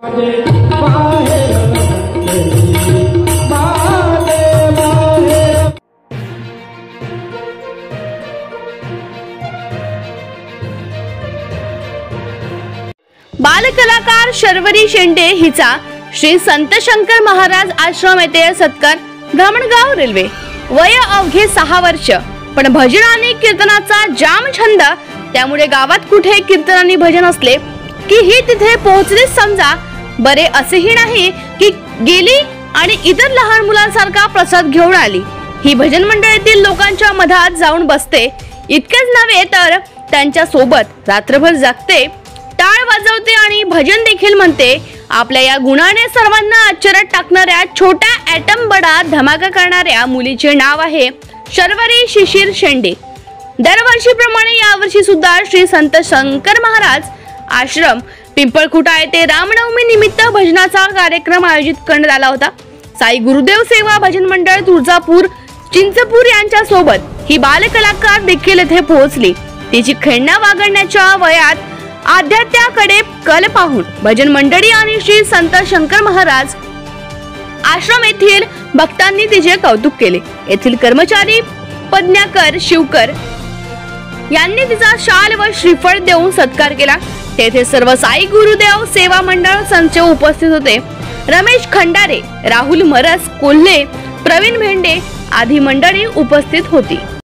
बालकलाकार शर्वरी शेंडे हिचा श्री संत शंकर महाराज आश्रम येथे सत्कार। धामणगाव रेल्वे। वय अवघे 6 वर्ष, पण भजन आणि कीर्तनाचा जाम छंद, त्यामुळे गावात कुठे कीर्तन आणि भजन असले की ही तिथे पोहोचलीच समजा। बरे असेही नाही की गेली आणि इतर लहान मुलांसारखा प्रसाद घेऊन आली। ही भजन मंडळीतील लोकांच्या मधात जाऊन बसते। इतकेच नव्हे तर त्यांच्या सोबत रात्रभर जागते, टाळ वाजवते आणि भजन देखील म्हणते। आपल्या या गुणाने सर्वांना आश्चर्यात टाकणाऱ्या छोट्या ॲटम बडा धमाका करणाऱ्या मुलीचे नाव आहे शर्वरी शिशिर शेंडे। दरवर्षीप्रमाणे यावर्षी सुद्धा श्री संत शंकर महाराज आश्रम पिंपळखुटा येथे रामनवमी निमित्त भजनाचा कार्यक्रम आयोजित करण्यात आला होता। साई गुरुदेव सेवा भजन मंडळ तुळजापूर चिंचपूर यांच्या सोबत ही बालकलाकार देखील येथे पोहोचली। तिची खेळण्या वागण्याच्या वयात आध्यात्याकडे कल पाहून भजन मंडळी आणि श्री संत शंकर महाराज आश्रम येथील भक्तांनी तिचे कौतुक केले। येथील कर्मचारी पद्माकर शिवकर यांनी तिचा शाल व श्रीफळ देऊन सत्कार केला। तेथे सर्व साई गुरुदेव सेवा मंडळ संच उपस्थित होते। रमेश खंडारे, राहुल मरस कोल्हे, प्रवीण भेंडे आदी मंडळी उपस्थित होती।